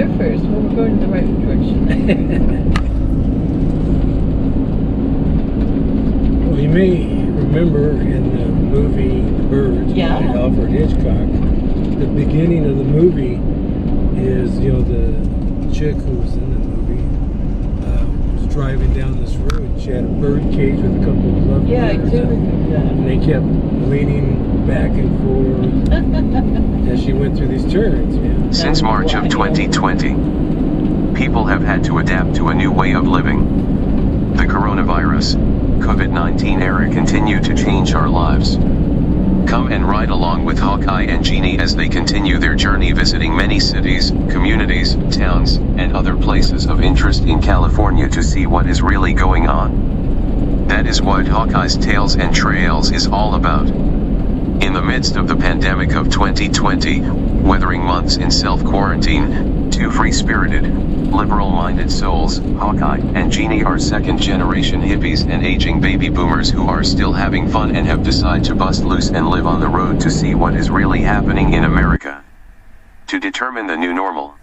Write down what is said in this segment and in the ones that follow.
surfers. Well, we're going in the right direction. Well, you may remember in the movie The Birds by Alfred Hitchcock, the beginning of the movie is, you know, the chick who was in the movie was driving down this road. She had a bird cage with a couple of lovebirds. Yeah, I do remember that. And they kept leaning back and forth as she went through these turns. Yeah. Since March of 2020, people have had to adapt to a new way of living. The coronavirus, COVID-19 era continue to change our lives. Come and ride along with Hawkeye and Jeannie as they continue their journey visiting many cities, communities, towns, and other places of interest in California to see what is really going on. That is what Hawkeye's Tales and Trails is all about. In the midst of the pandemic of 2020, weathering months in self-quarantine, two free-spirited, liberal-minded souls, Hawkeye and Jeannie are second-generation hippies and aging baby boomers who are still having fun and have decided to bust loose and live on the road to see what is really happening in America. To determine the new normal.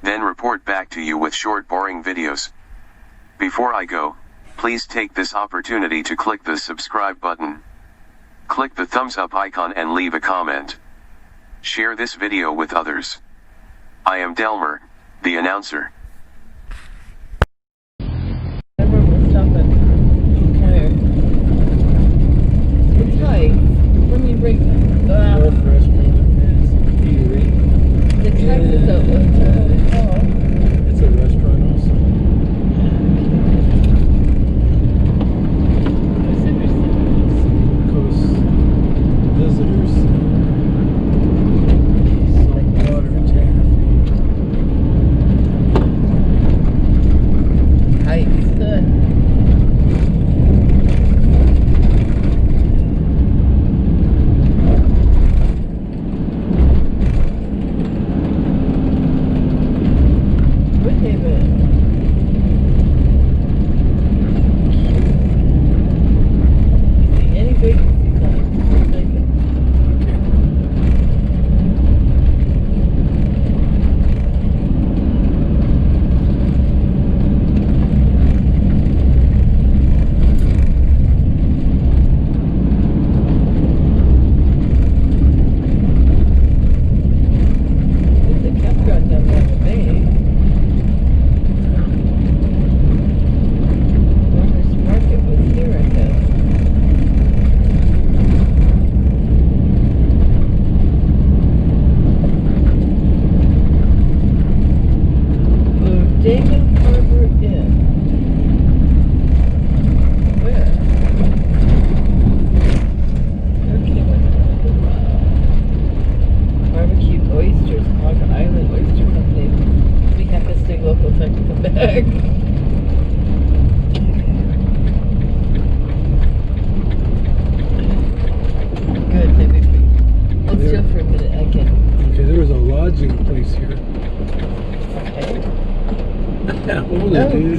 Then report back to you with short boring videos. Before I go, please take this opportunity to click the subscribe button. Click the thumbs up icon and leave a comment. Share this video with others. I am Delmer, the announcer. It's tight. Let me break that. The type is a hotel. It's a restaurant also. Coast visitors. Saltwater taffy. Heights.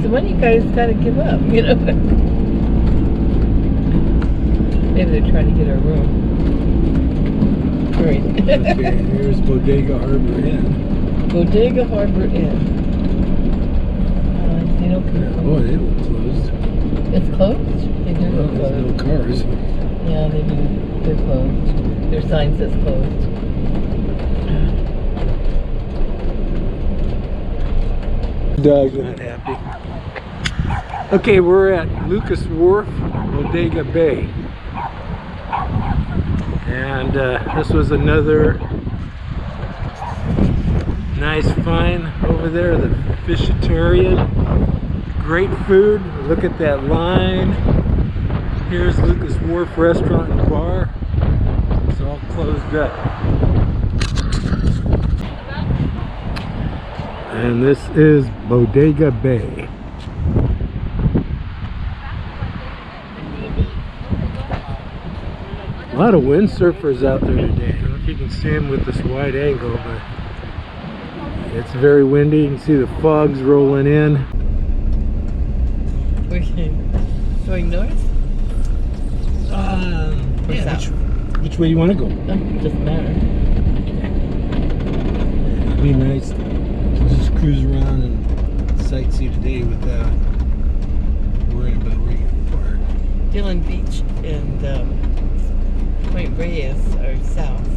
One you guys gotta give up, you know. Maybe they're trying to get our room. Great. Okay, here's Bodega Harbor Inn. Bodega Harbor Inn. They don't come. Boy, they look closed. It's closed? They do look closed. There's no cars. Yeah, they do. They're closed. Their sign says closed. Dog's not happy. Okay, we're at Lucas Wharf, Bodega Bay. And this was another nice find over there, the Fishitarian. Great food. Look at that line. Here's Lucas Wharf Restaurant and Bar. It's all closed up. And this is Bodega Bay. A lot of windsurfers out there today. I don't know if you can see them with this wide angle, but it's very windy. You can see the fogs rolling in. Okay. Going north? Yeah, which way do you want to go? Doesn't matter. It'd be nice to just cruise around and sightsee today without worrying about where you park. Dillon Beach and Point Reyes are south.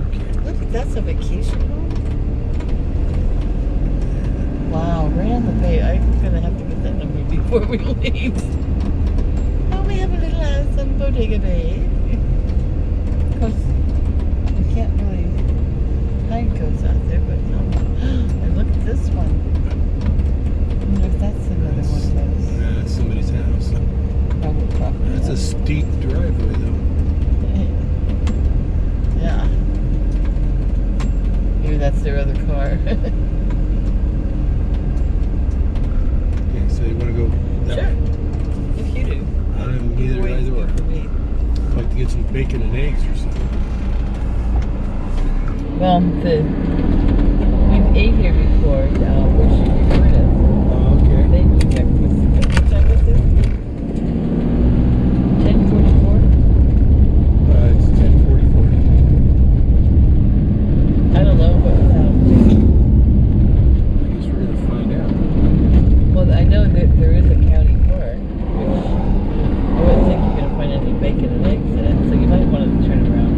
Okay. Look, that's a vacation home. Wow, right on the bay. I'm gonna have to get that number before we leave. Oh, we have a little house on Bodega Bay. Of course, you can't really hide goes out there, but no. And look at this one. I wonder if that's another one of those. Yeah, that's somebody's house. Probably. That's a steep driveway, though. Yeah. Maybe that's their other car. Okay, so you want to go that Sure. way? If you do. I'm neither Wait, either or. for me. I'd like to get some bacon and eggs or something. Well, we've ate here before. Where should you join us? Oh, okay. They do breakfast. What time is it? 10:44? It's 10:44. I don't know, but I guess we're going to find out. well, I know that there is a county park, which I wouldn't think you're going to find any bacon and eggs in it, so you might want to turn around.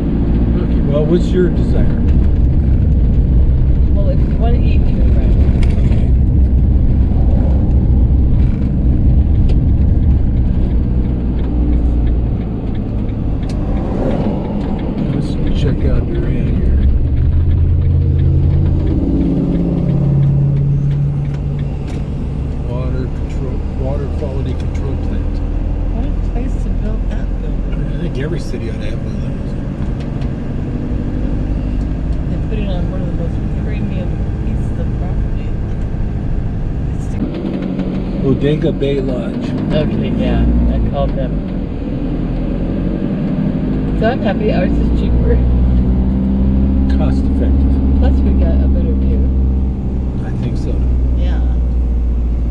Okay, well, what's your desire? Well, if you want to eat, turn around. Okay. Let's check out Duran here. Water quality control plant. What a place to build that building. I think every city ought to have one of They put it on one of the most premium pieces of property. those. Bodega Bay Lodge. Okay, yeah, I called them. So I'm happy ours is cheaper. Cost effective. Plus we got a better view. I think so. Yeah.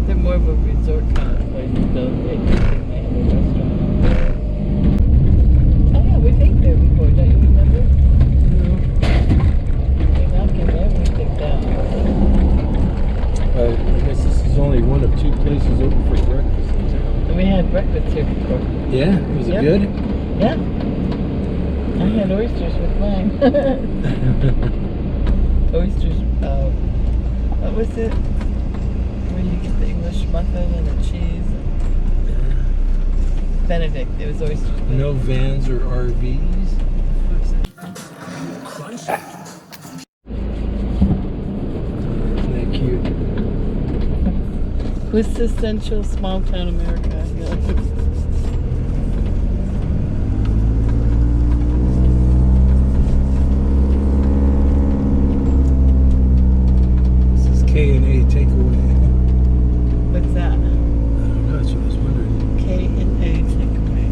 They're more of a resort kind of place, though. They have a restaurant. Oh yeah, we've ate there before, don't you remember? They're knocking everything down. I guess this is only one of two places open for breakfast in town. And we had breakfast here before. Yeah? Was it Yep. good? Yeah. I had oysters with mine. Oysters, what was it? Where you get the English muffin and the cheese. Benedict, it was oysters. No vans or RVs? Isn't that cute? Quintessential small town America. Yeah. This is K&A Takeaway. What's that? I don't know, that's what I was wondering. K&A takeaway.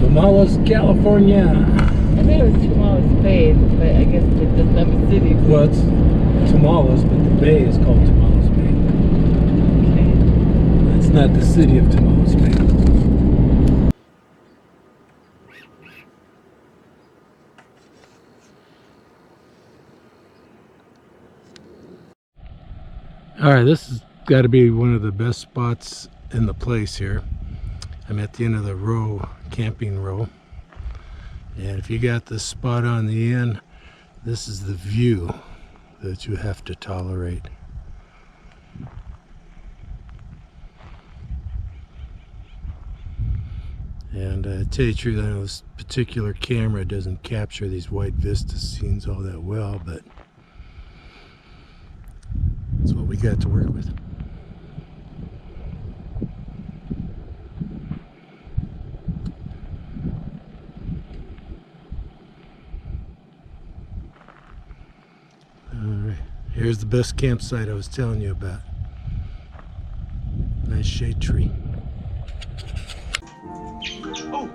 Tamales, California. I thought it was Tamales Bay, but I guess it doesn't have a city. Well, it's Tamales, but the bay is called Tamales Bay. Okay. It's not the city of Tamales Bay. Alright, this has got to be one of the best spots in the place here. I'm at the end of the row, camping row. And if you got the spot on the end, this is the view that you have to tolerate. And to tell you the truth, I know this particular camera doesn't capture these white vista scenes all that well, but that's what we got to work with. Here's the best campsite I was telling you about. Nice shade tree. Oh.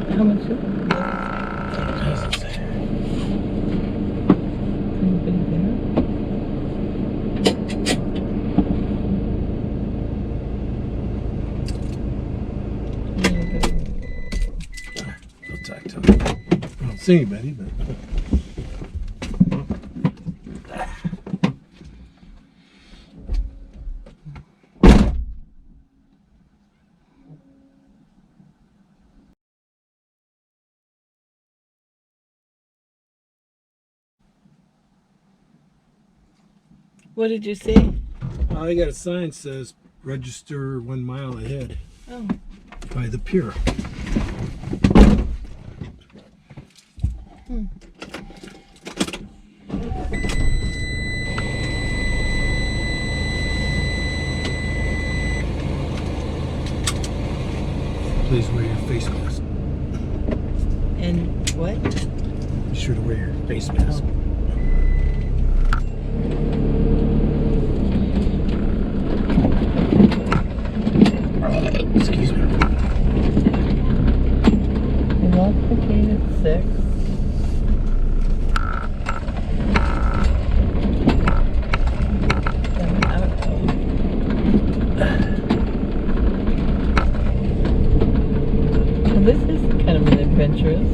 How much is it? Anybody there? I'll talk to him. I don't see anybody, but. What did you see? Oh, I got a sign that says register 1 mile ahead. Oh. By the pier. Please wear your face mask. And what? Be sure to wear your face mask. Excuse me. Complicated 6. Well, this is kind of an adventurous.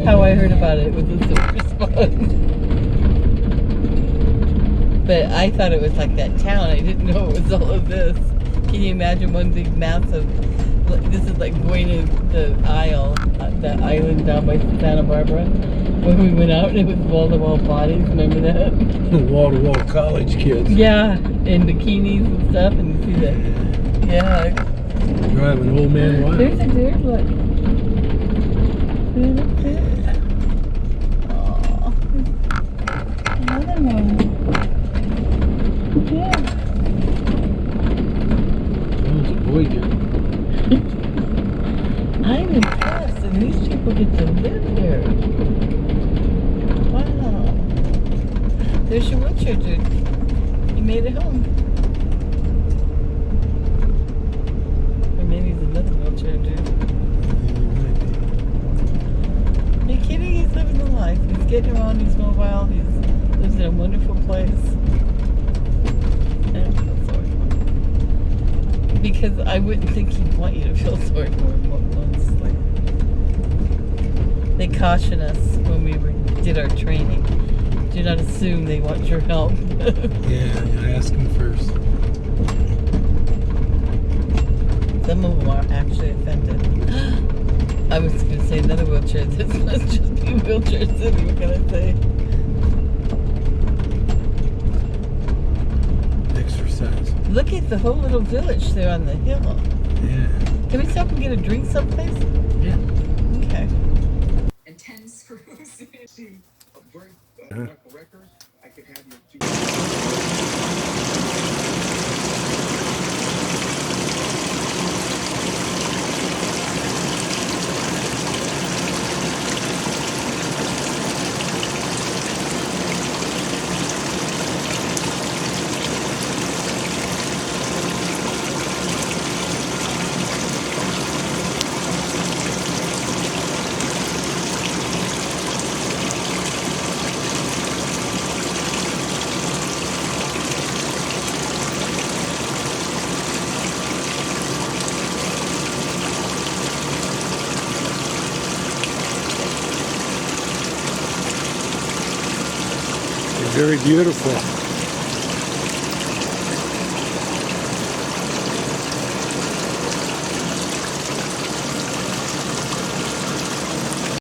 How I heard about it was a super spot. But I thought it was like that town. I didn't know it was all of this. Can you imagine one big massive, this is like going to the isle, that island down by Santa Barbara. When we went out, it was wall-to-wall bodies, remember that? Wall-to-wall college kids. Yeah, in bikinis and stuff, and you see that. Yeah. Driving old man wild. There's a deer, look. See that deer? Aww. Another one. Yeah. That was a boy deer. I'm impressed, and these people get to live here. Wow. There's your wheelchair dude. He made it home. Or maybe he's another wheelchair dude. Are you kidding? He's living the life. He's getting around, he's mobile, he lives in a wonderful place. And I feel sorry for him. Because I wouldn't think he'd want you to feel sorry for him once. Like, they caution us when we did our training. Do not assume they want your help. Yeah, I ask him first. Some of them are actually offended. I was going to say another wheelchair. This must just be Wheelchair City. What can I say? Look at the whole little village there on the hill. Yeah. Can we stop and get a drink someplace? Yeah. Okay. Intense fruits. Very beautiful.